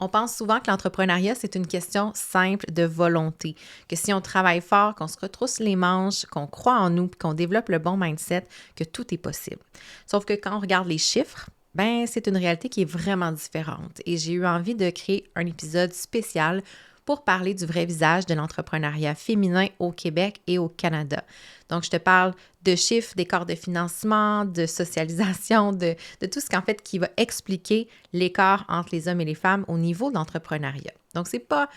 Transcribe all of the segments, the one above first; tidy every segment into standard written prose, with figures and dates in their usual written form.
On pense souvent que l'entrepreneuriat, c'est une question simple de volonté, que si on travaille fort, qu'on se retrousse les manches, qu'on croit en nous, puis qu'on développe le bon mindset, que tout est possible. Sauf que quand on regarde les chiffres, c'est une réalité qui est vraiment différente. Et j'ai eu envie de créer un épisode spécial pour parler du vrai visage de l'entrepreneuriat féminin au Québec et au Canada. Donc, je te parle de chiffres, d'écarts de financement, de socialisation, de tout ce qu'en fait qui va expliquer l'écart entre les hommes et les femmes au niveau de l'entrepreneuriat. Donc, c'est pas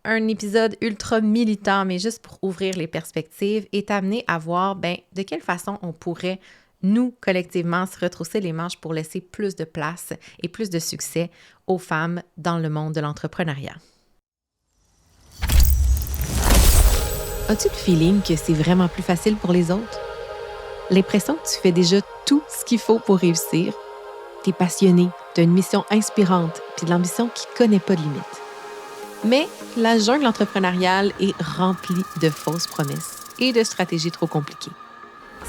un épisode ultra militant, mais juste pour ouvrir les perspectives et t'amener à voir de quelle façon on pourrait, nous, collectivement, se retrousser les manches pour laisser plus de place et plus de succès aux femmes dans le monde de l'entrepreneuriat. As-tu le feeling que c'est vraiment plus facile pour les autres? L'impression que tu fais déjà tout ce qu'il faut pour réussir? T'es passionné, t'as une mission inspirante, puis de l'ambition qui connaît pas de limite. Mais la jungle entrepreneuriale est remplie de fausses promesses et de stratégies trop compliquées.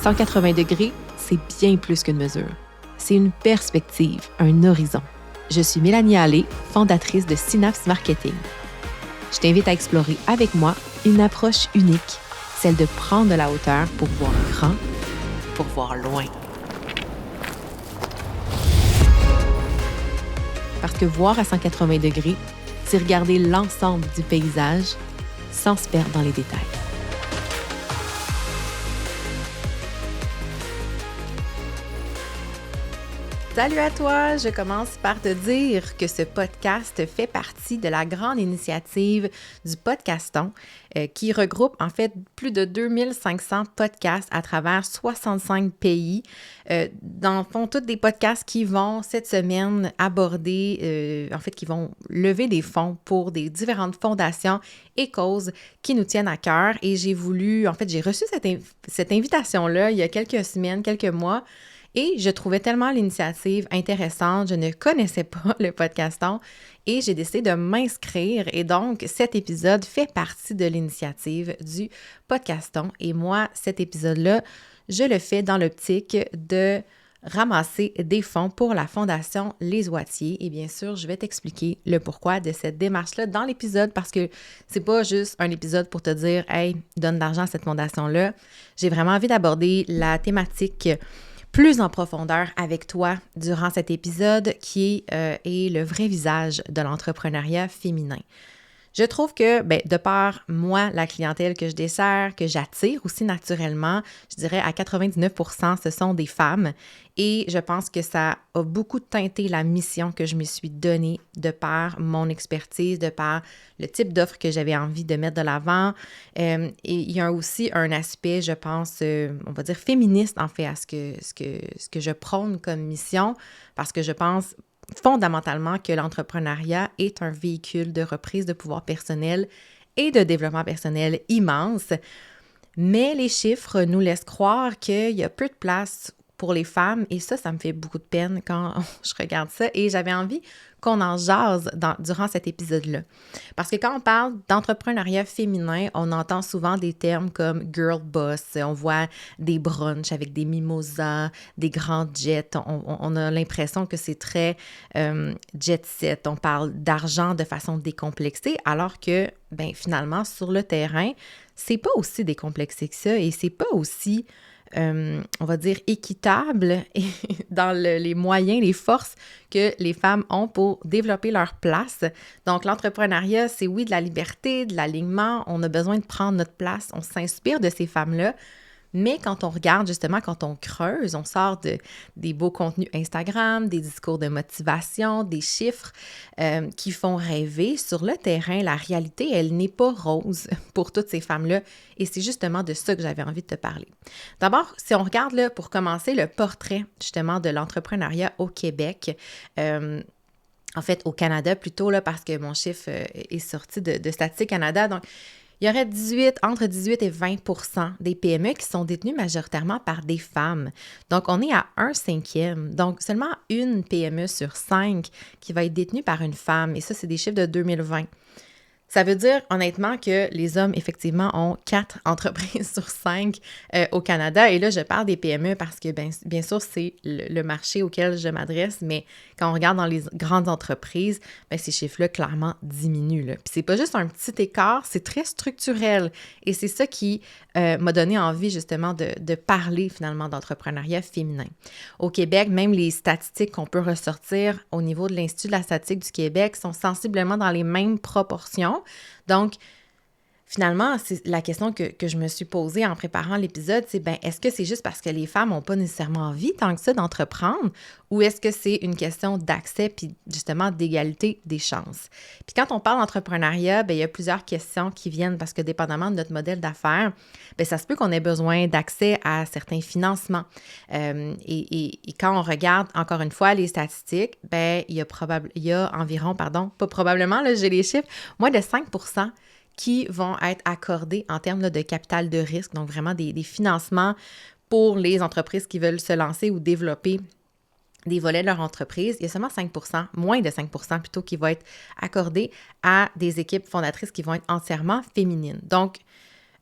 180 degrés, c'est bien plus qu'une mesure. C'est une perspective, un horizon. Je suis Mélanie Allé, fondatrice de Synapse Marketing. Je t'invite à explorer avec moi une approche unique, celle de prendre de la hauteur pour voir grand, pour voir loin. Parce que voir à 180 degrés, c'est regarder l'ensemble du paysage sans se perdre dans les détails. Salut à toi! Je commence par te dire que ce podcast fait partie de la grande initiative du Podcaston qui regroupe en fait plus de 2500 podcasts à travers 65 pays. Dans le fond, tous des podcasts qui vont cette semaine aborder, qui vont lever des fonds pour des différentes fondations et causes qui nous tiennent à cœur. Et j'ai reçu cette invitation-là il y a quelques semaines, quelques mois. Et je trouvais tellement l'initiative intéressante, je ne connaissais pas le Podcaston et j'ai décidé de m'inscrire. Et donc, cet épisode fait partie de l'initiative du Podcaston. Et moi, cet épisode-là, je le fais dans l'optique de ramasser des fonds pour la Fondation Les Oitiers. Et bien sûr, je vais t'expliquer le pourquoi de cette démarche-là dans l'épisode parce que c'est pas juste un épisode pour te dire « Hey, donne de l'argent à cette fondation-là ». J'ai vraiment envie d'aborder la thématique plus en profondeur avec toi durant cet épisode qui est le vrai visage de l'entrepreneuriat féminin. Je trouve que, de par moi, la clientèle que je dessert, que j'attire aussi naturellement, je dirais à 99%, ce sont des femmes. Et je pense que ça a beaucoup teinté la mission que je me suis donnée de par mon expertise, de par le type d'offre que j'avais envie de mettre de l'avant. Et il y a aussi un aspect, je pense, on va dire féministe en fait, à ce que je prône comme mission, parce que je pense fondamentalement que l'entrepreneuriat est un véhicule de reprise de pouvoir personnel et de développement personnel immense. Mais les chiffres nous laissent croire qu'il y a peu de place pour les femmes et ça me fait beaucoup de peine quand je regarde ça et j'avais envie qu'on en jase durant cet épisode-là. Parce que quand on parle d'entrepreneuriat féminin, on entend souvent des termes comme « girl boss », on voit des brunchs avec des mimosas, des grands jets, on a l'impression que c'est très jet set, on parle d'argent de façon décomplexée, alors que finalement, sur le terrain, c'est pas aussi décomplexé que ça et c'est pas aussi on va dire, équitable dans les moyens, les forces que les femmes ont pour développer leur place. Donc, l'entrepreneuriat, c'est oui de la liberté, de l'alignement, on a besoin de prendre notre place, on s'inspire de ces femmes-là, mais quand on regarde justement, quand on creuse, on sort des beaux contenus Instagram, des discours de motivation, des chiffres qui font rêver. Sur le terrain, la réalité, elle n'est pas rose pour toutes ces femmes-là et c'est justement de ça que j'avais envie de te parler. D'abord, si on regarde là, pour commencer, le portrait justement de l'entrepreneuriat au Québec, en fait au Canada plutôt, là, parce que mon chiffre est sorti de Statistique Canada, donc il y aurait entre 18 et 20% des PME qui sont détenues majoritairement par des femmes. Donc, on est à 1/5. Donc, seulement une PME sur 5 qui va être détenue par une femme. Et ça, c'est des chiffres de 2020. Ça veut dire, honnêtement, que les hommes, effectivement, ont 4 entreprises sur 5 au Canada. Et là, je parle des PME parce que, bien sûr, c'est le marché auquel je m'adresse, mais quand on regarde dans les grandes entreprises, ces chiffres-là, clairement, diminuent. Là. Puis c'est pas juste un petit écart, c'est très structurel. Et c'est ça qui m'a donné envie, justement, de parler, finalement, d'entrepreneuriat féminin. Au Québec, même les statistiques qu'on peut ressortir au niveau de l'Institut de la statistique du Québec sont sensiblement dans les mêmes proportions. Donc, finalement, c'est la question que je me suis posée en préparant l'épisode, c'est est-ce que c'est juste parce que les femmes n'ont pas nécessairement envie tant que ça d'entreprendre ou est-ce que c'est une question d'accès puis justement d'égalité des chances? Puis quand on parle d'entrepreneuriat, il y a plusieurs questions qui viennent parce que dépendamment de notre modèle d'affaires, ça se peut qu'on ait besoin d'accès à certains financements. Et quand on regarde encore une fois les statistiques, il y a environ, pas probablement, là, j'ai les chiffres, moins de 5% qui vont être accordés en termes là, de capital de risque, donc vraiment des financements pour les entreprises qui veulent se lancer ou développer des volets de leur entreprise. Il y a seulement 5%, moins de 5% plutôt, qui va être accordé à des équipes fondatrices qui vont être entièrement féminines. Donc,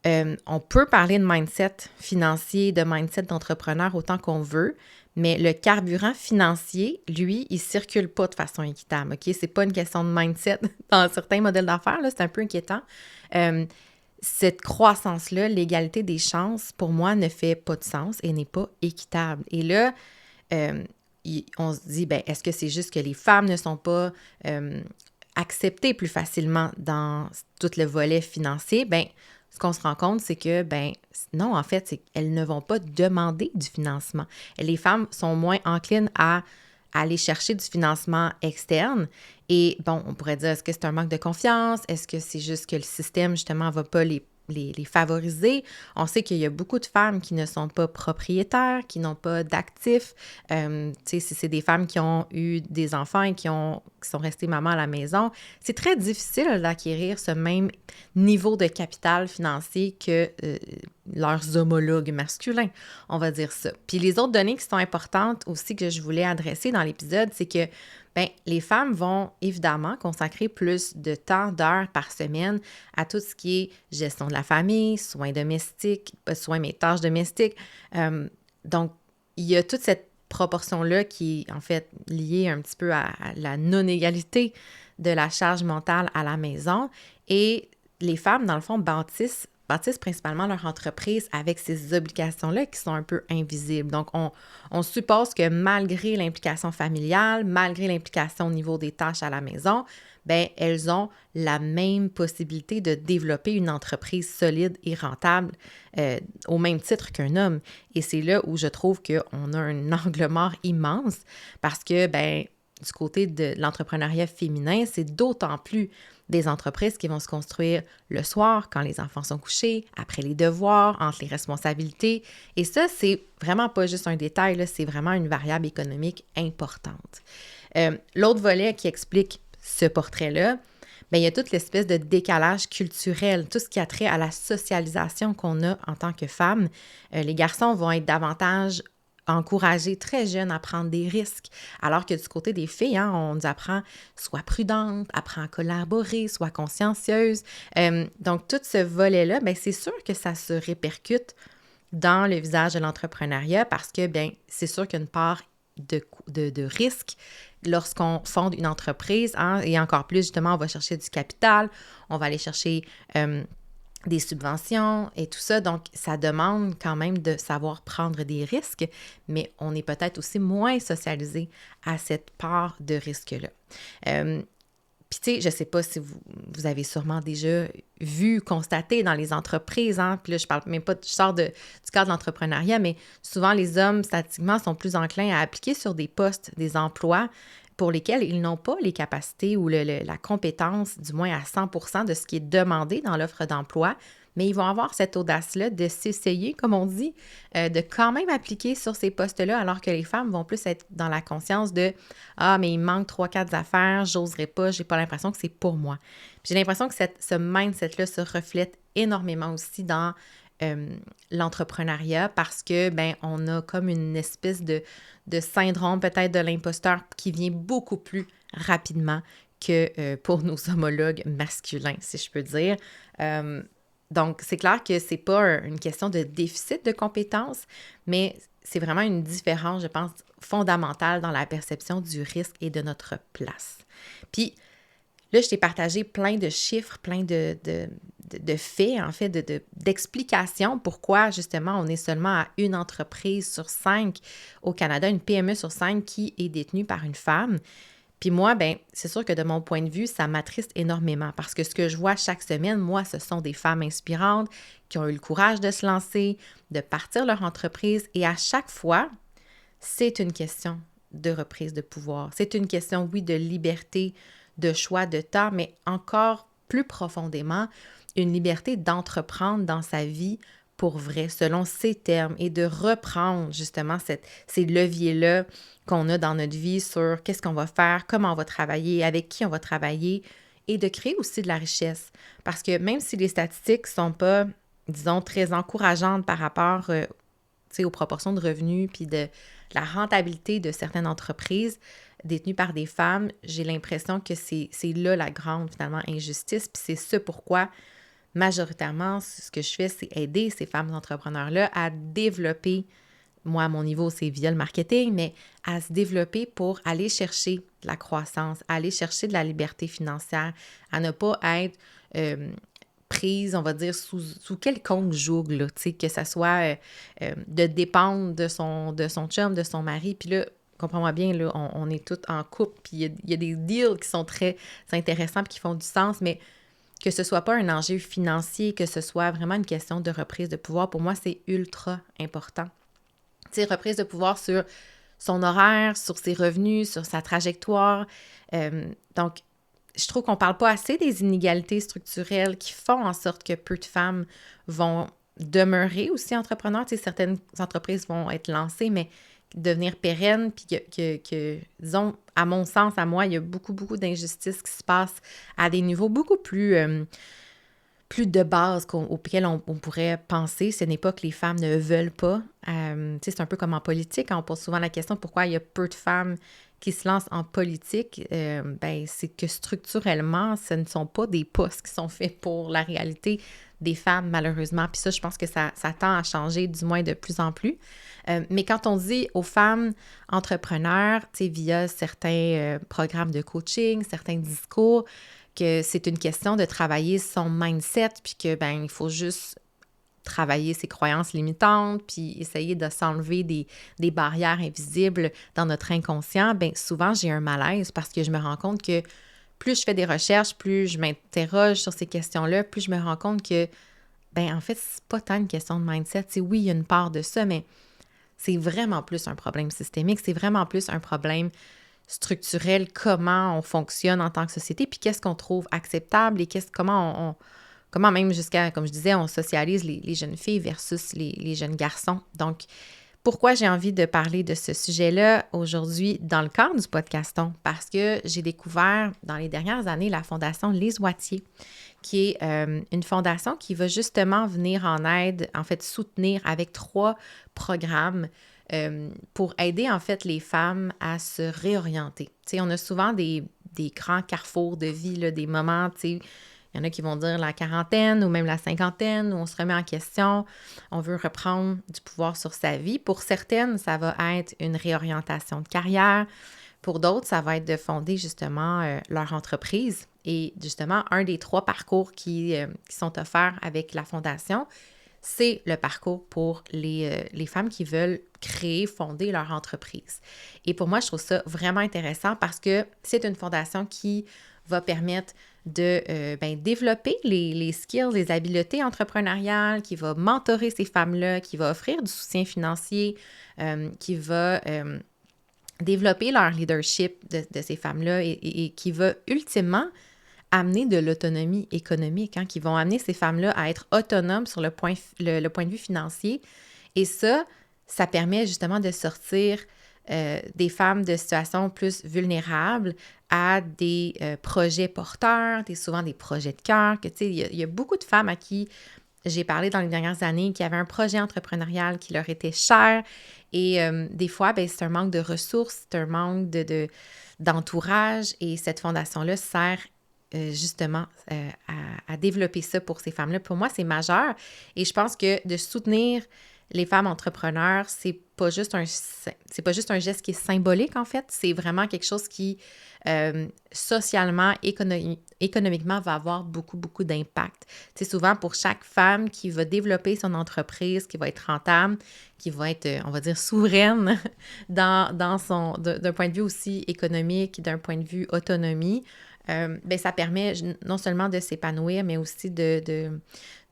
on peut parler de mindset financier, de mindset d'entrepreneur autant qu'on veut, mais le carburant financier, lui, il ne circule pas de façon équitable, OK? C'est pas une question de mindset dans certains modèles d'affaires, là, c'est un peu inquiétant. Cette croissance-là, l'égalité des chances, pour moi, ne fait pas de sens et n'est pas équitable. Et là, on se dit, est-ce que c'est juste que les femmes ne sont pas acceptées plus facilement dans tout le volet financier? Ce qu'on se rend compte, c'est que, non, en fait, c'est qu'elles ne vont pas demander du financement. Les femmes sont moins enclines à aller chercher du financement externe. Et on pourrait dire, est-ce que c'est un manque de confiance? Est-ce que c'est juste que le système, justement, ne va pas les favoriser? On sait qu'il y a beaucoup de femmes qui ne sont pas propriétaires, qui n'ont pas d'actifs. Si c'est des femmes qui ont eu des enfants et qui sont restées mamans à la maison, c'est très difficile d'acquérir ce même niveau de capital financier que leurs homologues masculins, on va dire ça. Puis les autres données qui sont importantes aussi que je voulais adresser dans l'épisode, c'est que les femmes vont évidemment consacrer plus de temps, d'heures par semaine à tout ce qui est gestion de la famille, soins domestiques, mais tâches domestiques. Donc, il y a toute cette proportion-là qui est en fait liée un petit peu à la non-égalité de la charge mentale à la maison. Et les femmes, dans le fond, bâtissent principalement leur entreprise avec ces obligations-là qui sont un peu invisibles. Donc, on suppose que malgré l'implication familiale, malgré l'implication au niveau des tâches à la maison, elles ont la même possibilité de développer une entreprise solide et rentable au même titre qu'un homme. Et c'est là où je trouve qu'on a un angle mort immense parce que, du côté de l'entrepreneuriat féminin, c'est d'autant plus des entreprises qui vont se construire le soir, quand les enfants sont couchés, après les devoirs, entre les responsabilités. Et ça, c'est vraiment pas juste un détail, là, c'est vraiment une variable économique importante. L'autre volet qui explique ce portrait-là, il y a toute l'espèce de décalage culturel, tout ce qui a trait à la socialisation qu'on a en tant que femme. Les garçons vont être davantage encourager très jeune à prendre des risques, alors que du côté des filles, on nous apprend sois prudente, apprends à collaborer, sois consciencieuse. Donc, tout ce volet-là, c'est sûr que ça se répercute dans le visage de l'entrepreneuriat parce que, c'est sûr qu'il y a une part de risque lorsqu'on fonde une entreprise, et encore plus, justement, on va chercher du capital, on va aller chercher des subventions et tout ça. Donc, ça demande quand même de savoir prendre des risques, mais on est peut-être aussi moins socialisé à cette part de risque-là. Puis, tu sais, je ne sais pas si vous avez sûrement déjà vu, constaté dans les entreprises, puis là, je parle même pas, je sors du cadre de l'entrepreneuriat, mais souvent, les hommes, statistiquement, sont plus enclins à appliquer sur des postes, des emplois pour lesquels ils n'ont pas les capacités ou la compétence, du moins à 100% de ce qui est demandé dans l'offre d'emploi, mais ils vont avoir cette audace-là de s'essayer, comme on dit, de quand même appliquer sur ces postes-là, alors que les femmes vont plus être dans la conscience de « Ah, mais il me manque 3-4 affaires, j'oserais pas, j'ai pas l'impression que c'est pour moi. » Puis j'ai l'impression que ce mindset-là se reflète énormément aussi dans l'entrepreneuriat parce que, on a comme une espèce de syndrome peut-être de l'imposteur qui vient beaucoup plus rapidement que pour nos homologues masculins, si je peux dire. Donc, c'est clair que c'est pas une question de déficit de compétences, mais c'est vraiment une différence, je pense, fondamentale dans la perception du risque et de notre place. Puis, là, je t'ai partagé plein de chiffres, plein de faits, en fait, d'explications pourquoi, justement, on est seulement à une entreprise sur 5 au Canada, une PME sur 5 qui est détenue par une femme. Puis moi, ben c'est sûr que de mon point de vue, ça m'attriste énormément parce que ce que je vois chaque semaine, moi, ce sont des femmes inspirantes qui ont eu le courage de se lancer, de partir leur entreprise et à chaque fois, c'est une question de reprise de pouvoir. C'est une question, oui, de liberté, de choix de temps, mais encore plus profondément, une liberté d'entreprendre dans sa vie pour vrai, selon ses termes, et de reprendre justement ces leviers-là qu'on a dans notre vie sur qu'est-ce qu'on va faire, comment on va travailler, avec qui on va travailler, et de créer aussi de la richesse. Parce que même si les statistiques ne sont pas, disons, très encourageantes par rapport aux proportions de revenus puis de la rentabilité de certaines entreprises détenues par des femmes, j'ai l'impression que c'est là la grande, finalement, injustice. Puis c'est ce pourquoi, majoritairement, ce que je fais, c'est aider ces femmes entrepreneurs-là à développer, moi, à mon niveau, c'est via le marketing, mais à se développer pour aller chercher de la croissance, aller chercher de la liberté financière, à ne pas être prise, on va dire, sous quelconque joug, là, tu sais, que ça soit de dépendre de son chum, de son mari. Puis là, comprends-moi bien, là, on est toutes en couple, puis il y a des deals qui sont très intéressants puis qui font du sens, mais que ce soit pas un enjeu financier, que ce soit vraiment une question de reprise de pouvoir, pour moi, c'est ultra important. Tu sais, reprise de pouvoir sur son horaire, sur ses revenus, sur sa trajectoire. Donc, je trouve qu'on parle pas assez des inégalités structurelles qui font en sorte que peu de femmes vont demeurer aussi entrepreneurs. Tu sais, certaines entreprises vont être lancées, mais devenir pérennes, puis que, disons, à mon sens, à moi, il y a beaucoup d'injustices qui se passent à des niveaux beaucoup plus de base auxquels on pourrait penser. Ce n'est pas que les femmes ne veulent pas. C'est un peu comme en politique, on pose souvent la question pourquoi il y a peu de femmes qui se lancent en politique. C'est que structurellement, ce ne sont pas des postes qui sont faits pour la réalité des femmes, malheureusement. Puis ça, je pense que ça tend à changer, du moins de plus en plus. Mais quand on dit aux femmes entrepreneurs, via certains programmes de coaching, certains discours, que c'est une question de travailler son mindset, puis que, il faut juste travailler ses croyances limitantes, puis essayer de s'enlever des barrières invisibles dans notre inconscient, souvent, j'ai un malaise parce que je me rends compte que plus je fais des recherches, plus je m'interroge sur ces questions-là, plus je me rends compte que, en fait, c'est pas tant une question de mindset. Oui, il y a une part de ça, mais c'est vraiment plus un problème systémique, c'est vraiment plus un problème structurel, comment on fonctionne en tant que société, puis qu'est-ce qu'on trouve acceptable et comment même jusqu'à, comme je disais, on socialise les jeunes filles versus les jeunes garçons. Donc, pourquoi j'ai envie de parler de ce sujet-là aujourd'hui dans le cadre du podcaston? Parce que j'ai découvert dans les dernières années la Fondation Lise Wattier, qui est une fondation qui va justement venir en aide, en fait, soutenir avec 3 programmes pour aider, en fait, les femmes à se réorienter. Tu sais, on a souvent des grands carrefours de vie, là, des moments, tu sais, il y en a qui vont dire la quarantaine ou même la cinquantaine où on se remet en question, on veut reprendre du pouvoir sur sa vie. Pour certaines, ça va être une réorientation de carrière. Pour d'autres, ça va être de fonder justement leur entreprise. Et justement, un des 3 parcours qui sont offerts avec la Fondation, c'est le parcours pour les femmes qui veulent créer, fonder leur entreprise. Et pour moi, je trouve ça vraiment intéressant parce que c'est une fondation qui va permettre de développer les skills, les habiletés entrepreneuriales, qui va mentorer ces femmes-là, qui va offrir du soutien financier, qui va développer leur leadership de ces femmes-là et qui va ultimement amener de l'autonomie économique, qui vont amener ces femmes-là à être autonomes sur le point de vue financier. Et ça permet justement de sortir des femmes de situations plus vulnérables à des projets porteurs, souvent des projets de cœur. Il y a beaucoup de femmes à qui j'ai parlé dans les dernières années qui avaient un projet entrepreneurial qui leur était cher. Et des fois, c'est un manque de ressources, c'est un manque d'entourage et cette fondation-là sert justement à développer ça pour ces femmes-là. Pour moi, c'est majeur et je pense que de soutenir les femmes entrepreneurs, c'est pas juste un geste qui est symbolique, en fait. C'est vraiment quelque chose qui, socialement, économiquement, va avoir beaucoup, beaucoup d'impact. Tu sais, souvent, pour chaque femme qui va développer son entreprise, qui va être rentable, qui va être, on va dire, souveraine d'un point de vue aussi économique, d'un point de vue autonomie, ça permet non seulement de s'épanouir, mais aussi de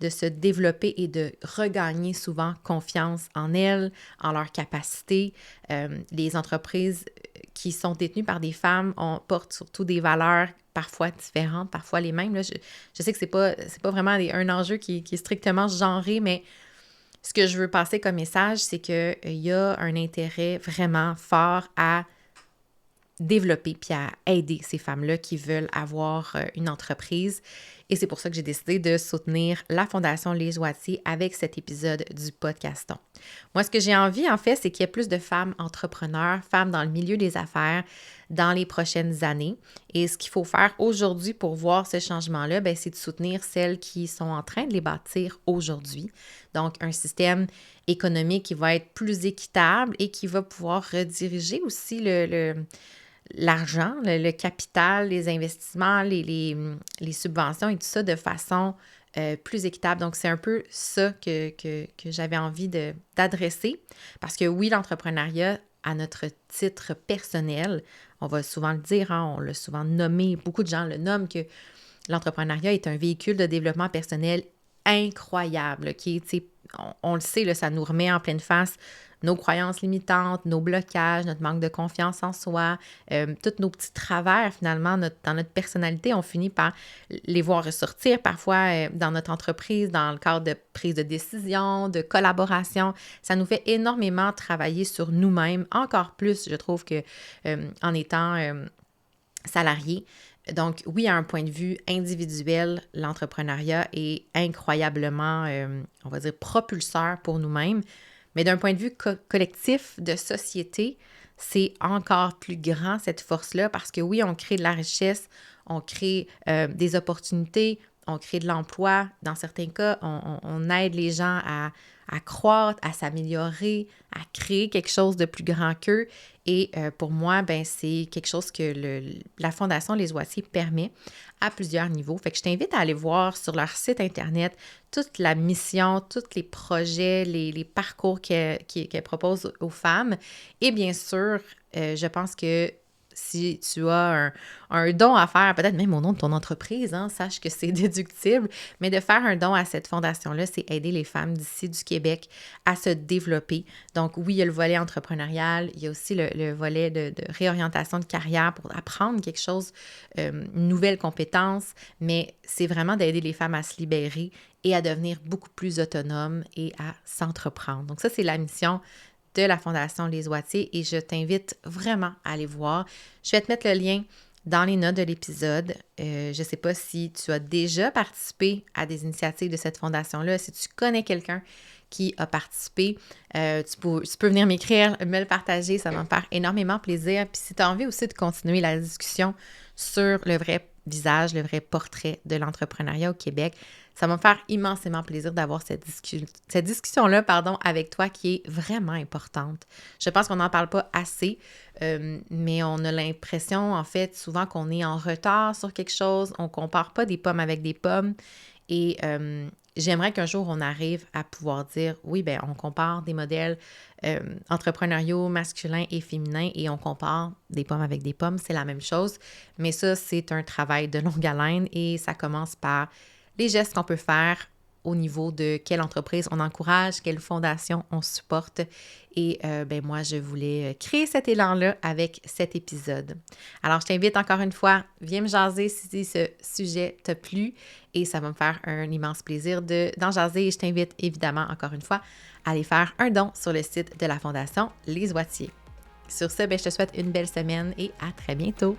se développer et de regagner souvent confiance en elles, en leurs capacités. Les entreprises qui sont détenues par des femmes portent surtout des valeurs parfois différentes, parfois les mêmes. Là, je sais que c'est pas vraiment un enjeu qui est strictement genré, mais ce que je veux passer comme message, c'est qu'il y a un intérêt vraiment fort à développer puis à aider ces femmes-là qui veulent avoir une entreprise. Et c'est pour ça que j'ai décidé de soutenir la Fondation Les Joitiers avec cet épisode du Podcaston. Moi, ce que j'ai envie, en fait, c'est qu'il y ait plus de femmes entrepreneurs, femmes dans le milieu des affaires dans les prochaines années. Et ce qu'il faut faire aujourd'hui pour voir ce changement-là, c'est de soutenir celles qui sont en train de les bâtir aujourd'hui. Donc, un système économique qui va être plus équitable et qui va pouvoir rediriger aussi l'argent, le capital, les investissements, les subventions et tout ça de façon plus équitable. Donc, c'est un peu ça que j'avais envie d'adresser parce que oui, l'entrepreneuriat, à notre titre personnel, on va souvent le dire, on l'a souvent nommé, beaucoup de gens le nomment que l'entrepreneuriat est un véhicule de développement personnel incroyable, qui est, on le sait, là, ça nous remet en pleine face nos croyances limitantes, nos blocages, notre manque de confiance en soi, tous nos petits travers finalement dans notre personnalité, on finit par les voir ressortir parfois dans notre entreprise, dans le cadre de prise de décision, de collaboration. Ça nous fait énormément travailler sur nous-mêmes, encore plus, je trouve, que en étant salarié. Donc, oui, à un point de vue individuel, l'entrepreneuriat est incroyablement, on va dire, propulseur pour nous-mêmes. Mais d'un point de vue collectif, de société, c'est encore plus grand, cette force-là, parce que oui, on crée de la richesse, on crée des opportunités, on crée de l'emploi. Dans certains cas, on aide les gens à croître, à s'améliorer, à créer quelque chose de plus grand qu'eux. Et pour moi, c'est quelque chose que la Fondation Les Joitiers permet à plusieurs niveaux. Fait que je t'invite à aller voir sur leur site Internet toute la mission, tous les projets, les parcours qu'elle propose aux femmes. Et bien sûr, je pense que si tu as un don à faire, peut-être même au nom de ton entreprise, sache que c'est déductible, mais de faire un don à cette fondation-là, c'est aider les femmes d'ici du Québec à se développer. Donc oui, il y a le volet entrepreneurial, il y a aussi le volet de réorientation de carrière pour apprendre quelque chose, une nouvelle compétence, mais c'est vraiment d'aider les femmes à se libérer et à devenir beaucoup plus autonomes et à s'entreprendre. Donc ça, c'est la mission de la Fondation Les Joitiers et je t'invite vraiment à aller voir. Je vais te mettre le lien dans les notes de l'épisode. Je ne sais pas si tu as déjà participé à des initiatives de cette fondation-là, si tu connais quelqu'un qui a participé, tu peux venir m'écrire, me le partager, ça va me faire énormément plaisir. Puis si tu as envie aussi de continuer la discussion sur le vrai visage, le vrai portrait de l'entrepreneuriat au Québec, ça va me faire immensément plaisir d'avoir cette discussion-là, avec toi qui est vraiment importante. Je pense qu'on n'en parle pas assez, mais on a l'impression, en fait, souvent qu'on est en retard sur quelque chose, on ne compare pas des pommes avec des pommes et j'aimerais qu'un jour, on arrive à pouvoir dire, oui, on compare des modèles entrepreneuriaux masculins et féminins et on compare des pommes avec des pommes, c'est la même chose, mais ça, c'est un travail de longue haleine et ça commence par les gestes qu'on peut faire au niveau de quelle entreprise on encourage, quelle fondation on supporte. Et moi, je voulais créer cet élan-là avec cet épisode. Alors, je t'invite encore une fois, viens me jaser si ce sujet t'a plu et ça va me faire un immense plaisir d'en jaser. Et je t'invite évidemment, encore une fois, à aller faire un don sur le site de la Fondation Les Joitiers. Sur ce, je te souhaite une belle semaine et à très bientôt.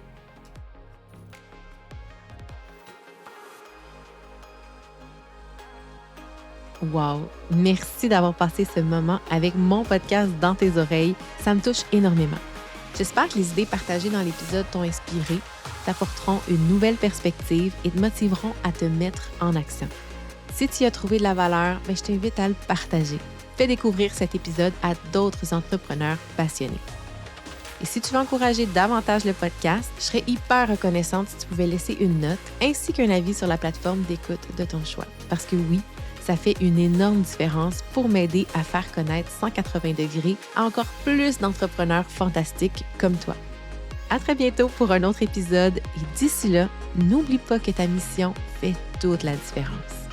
Wow! Merci d'avoir passé ce moment avec mon podcast dans tes oreilles. Ça me touche énormément. J'espère que les idées partagées dans l'épisode t'ont inspiré, t'apporteront une nouvelle perspective et te motiveront à te mettre en action. Si tu y as trouvé de la valeur, je t'invite à le partager. Fais découvrir cet épisode à d'autres entrepreneurs passionnés. Et si tu veux encourager davantage le podcast, je serais hyper reconnaissante si tu pouvais laisser une note ainsi qu'un avis sur la plateforme d'écoute de ton choix. Parce que oui, ça fait une énorme différence pour m'aider à faire connaître 180 degrés à encore plus d'entrepreneurs fantastiques comme toi. À très bientôt pour un autre épisode et d'ici là, n'oublie pas que ta mission fait toute la différence.